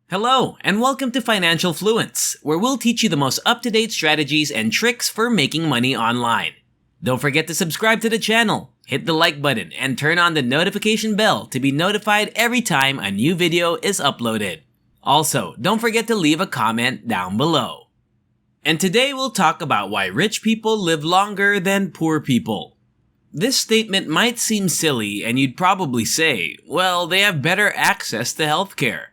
Hello, and welcome to Financial Fluence, where we'll teach you the most up-to-date strategies and tricks for making money online. Don't forget to subscribe to the channel, hit the like button, and turn on the notification bell to be notified every time a new video is uploaded. Also, don't forget to leave a comment down below. And today we'll talk about why rich people live longer than poor people. This statement might seem silly, and you'd probably say, well, they have better access to healthcare.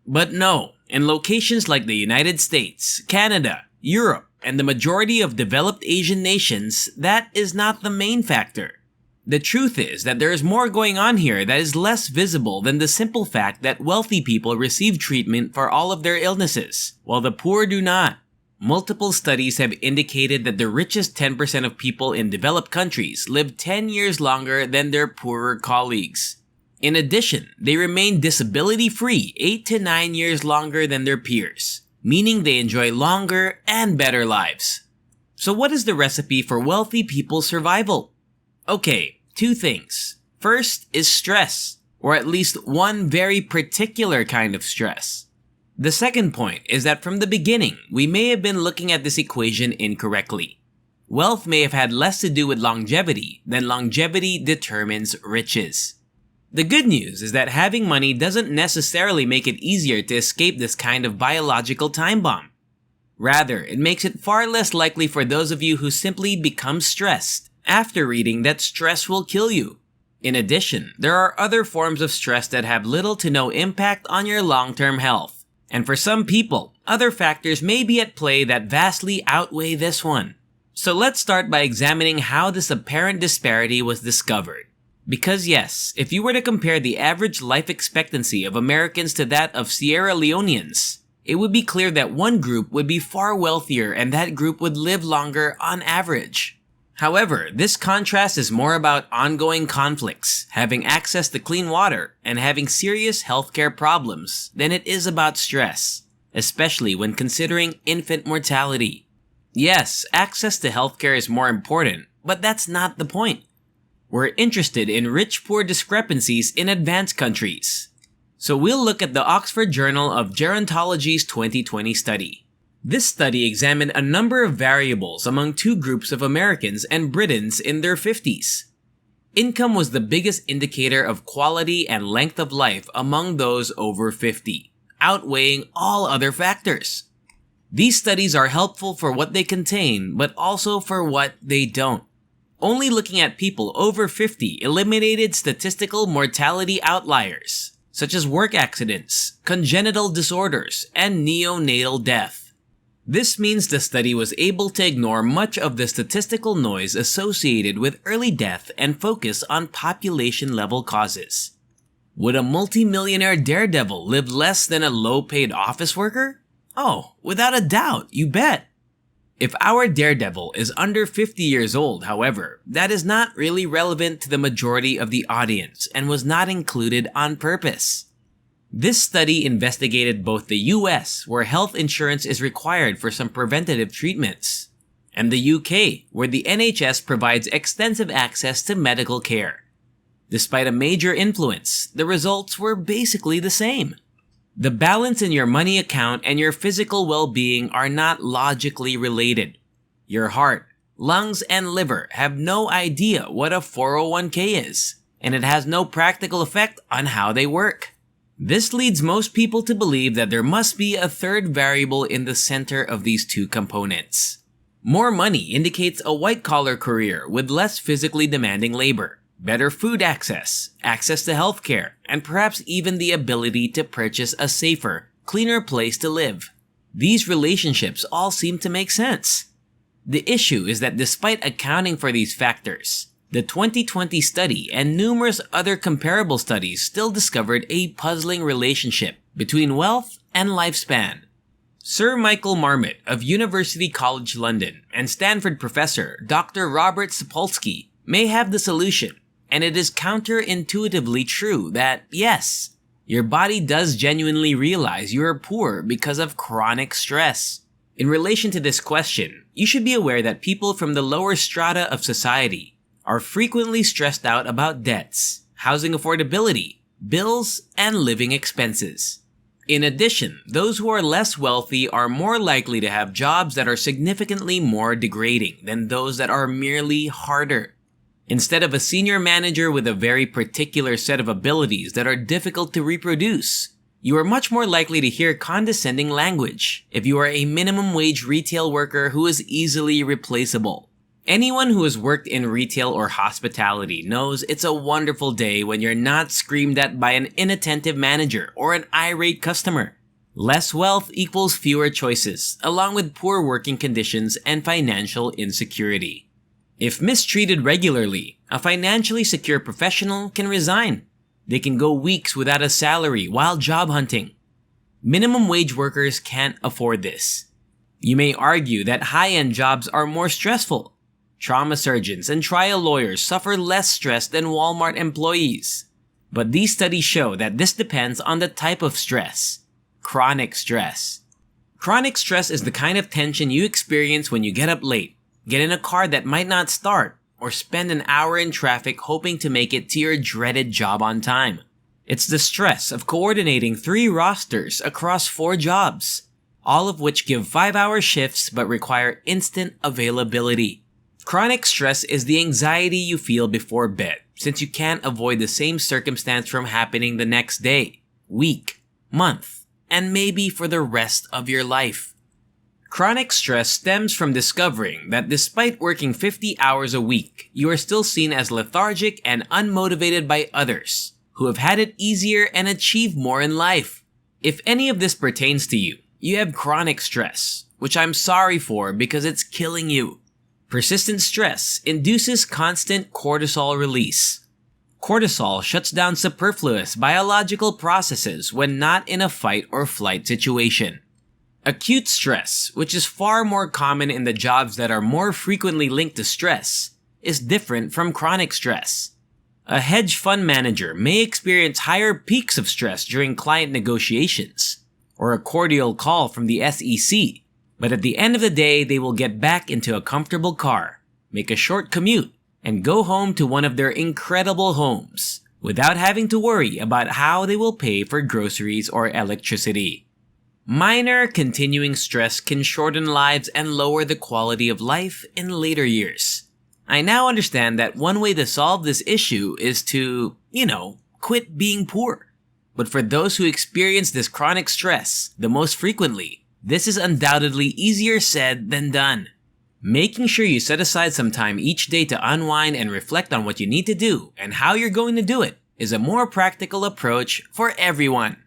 But no, in locations like the United States, Canada, Europe, and the majority of developed Asian nations, that is not the main factor. The truth is that there is more going on here that is less visible than the simple fact that wealthy people receive treatment for all of their illnesses, while the poor do not. Multiple studies have indicated that the richest 10% of people in developed countries live 10 years longer than their poorer colleagues. In addition, they remain disability-free 8 to 9 years longer than their peers, meaning they enjoy longer and better lives. So what is the recipe for wealthy people's survival? Okay, two things. First is stress, or at least one very particular kind of stress. The second point is that from the beginning, we may have been looking at this equation incorrectly. Wealth may have had less to do with longevity than longevity determines riches. The good news is that having money doesn't necessarily make it easier to escape this kind of biological time bomb. Rather, it makes it far less likely for those of you who simply become stressed after reading that stress will kill you. In addition, there are other forms of stress that have little to no impact on your long-term health. And for some people, other factors may be at play that vastly outweigh this one. So let's start by examining how this apparent disparity was discovered. Because yes, if you were to compare the average life expectancy of Americans to that of Sierra Leoneans, it would be clear that one group would be far wealthier and that group would live longer on average. However, this contrast is more about ongoing conflicts, having access to clean water, and having serious healthcare problems than it is about stress, especially when considering infant mortality. Yes, access to healthcare is more important, but that's not the point. We're interested in rich-poor discrepancies in advanced countries. So we'll look at the Oxford Journal of Gerontology's 2020 study. This study examined a number of variables among two groups of Americans and Britons in their 50s. Income was the biggest indicator of quality and length of life among those over 50, outweighing all other factors. These studies are helpful for what they contain, but also for what they don't. Only looking at people over 50 eliminated statistical mortality outliers, such as work accidents, congenital disorders, and neonatal death. This means the study was able to ignore much of the statistical noise associated with early death and focus on population-level causes. Would a multi-millionaire daredevil live less than a low-paid office worker? Oh, without a doubt, you bet! If our daredevil is under 50 years old, however, that is not really relevant to the majority of the audience and was not included on purpose. This study investigated both the US, where health insurance is required for some preventative treatments, and the UK, where the NHS provides extensive access to medical care. Despite a major influence, the results were basically the same. The balance in your money account and your physical well-being are not logically related. Your heart, lungs, and liver have no idea what a 401k is, and it has no practical effect on how they work. This leads most people to believe that there must be a third variable in the center of these two components. More money indicates a white-collar career with less physically demanding labor, better food access, access to healthcare, and perhaps even the ability to purchase a safer, cleaner place to live. These relationships all seem to make sense. The issue is that despite accounting for these factors, the 2020 study and numerous other comparable studies still discovered a puzzling relationship between wealth and lifespan. Sir Michael Marmot of University College London and Stanford professor Dr. Robert Sapolsky may have the solution, and it is counterintuitively true that, yes, your body does genuinely realize you are poor because of chronic stress. In relation to this question, you should be aware that people from the lower strata of society are frequently stressed out about debts, housing affordability, bills, and living expenses. In addition, those who are less wealthy are more likely to have jobs that are significantly more degrading than those that are merely harder. Instead of a senior manager with a very particular set of abilities that are difficult to reproduce, you are much more likely to hear condescending language if you are a minimum wage retail worker who is easily replaceable. Anyone who has worked in retail or hospitality knows it's a wonderful day when you're not screamed at by an inattentive manager or an irate customer. Less wealth equals fewer choices, along with poor working conditions and financial insecurity. If mistreated regularly, a financially secure professional can resign. They can go weeks without a salary while job hunting. Minimum wage workers can't afford this. You may argue that high-end jobs are more stressful. Trauma surgeons and trial lawyers suffer less stress than Walmart employees. But these studies show that this depends on the type of stress. Chronic stress. Chronic stress is the kind of tension you experience when you get up late, get in a car that might not start, or spend an hour in traffic hoping to make it to your dreaded job on time. It's the stress of coordinating 3 rosters across 4 jobs, all of which give 5-hour shifts but require instant availability. Chronic stress is the anxiety you feel before bed, since you can't avoid the same circumstance from happening the next day, week, month, and maybe for the rest of your life. Chronic stress stems from discovering that despite working 50 hours a week, you are still seen as lethargic and unmotivated by others who have had it easier and achieved more in life. If any of this pertains to you, you have chronic stress, which I'm sorry for because it's killing you. Persistent stress induces constant cortisol release. Cortisol shuts down superfluous biological processes when not in a fight or flight situation. Acute stress, which is far more common in the jobs that are more frequently linked to stress, is different from chronic stress. A hedge fund manager may experience higher peaks of stress during client negotiations, or a cordial call from the SEC. But at the end of the day, they will get back into a comfortable car, make a short commute, and go home to one of their incredible homes without having to worry about how they will pay for groceries or electricity. Minor continuing stress can shorten lives and lower the quality of life in later years. I now understand that one way to solve this issue is to, quit being poor. But for those who experience this chronic stress the most frequently, this is undoubtedly easier said than done. Making sure you set aside some time each day to unwind and reflect on what you need to do and how you're going to do it is a more practical approach for everyone.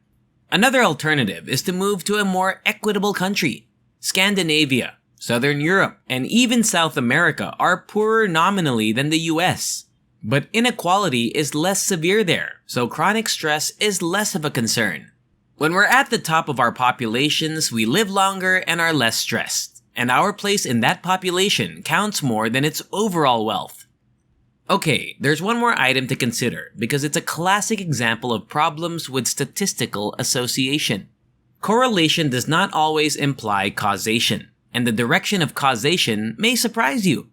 Another alternative is to move to a more equitable country. Scandinavia, Southern Europe, and even South America are poorer nominally than the US. But inequality is less severe there, so chronic stress is less of a concern. When we're at the top of our populations, we live longer and are less stressed, and our place in that population counts more than its overall wealth. Okay, there's one more item to consider because it's a classic example of problems with statistical association. Correlation does not always imply causation, and the direction of causation may surprise you.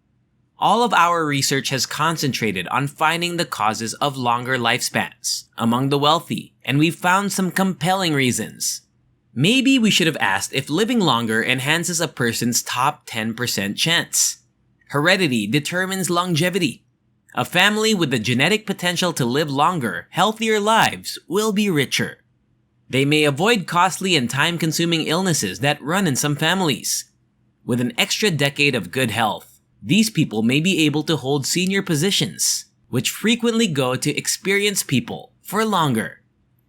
All of our research has concentrated on finding the causes of longer lifespans among the wealthy, and we've found some compelling reasons. Maybe we should have asked if living longer enhances a person's top 10% chance. Heredity determines longevity. A family with the genetic potential to live longer, healthier lives will be richer. They may avoid costly and time-consuming illnesses that run in some families. With an extra decade of good health, these people may be able to hold senior positions, which frequently go to experienced people for longer.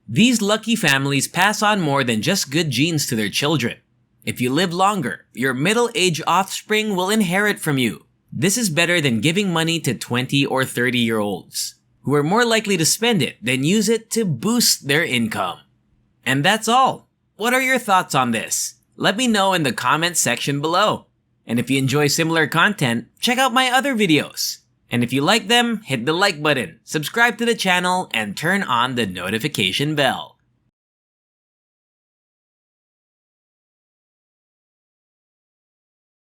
These lucky families pass on more than just good genes to their children. If you live longer, your middle-aged offspring will inherit from you. This is better than giving money to 20 or 30-year-olds, who are more likely to spend it than use it to boost their income. And that's all. What are your thoughts on this? Let me know in the comments section below. And if you enjoy similar content, check out my other videos. And if you like them, hit the like button, subscribe to the channel, and turn on the notification bell.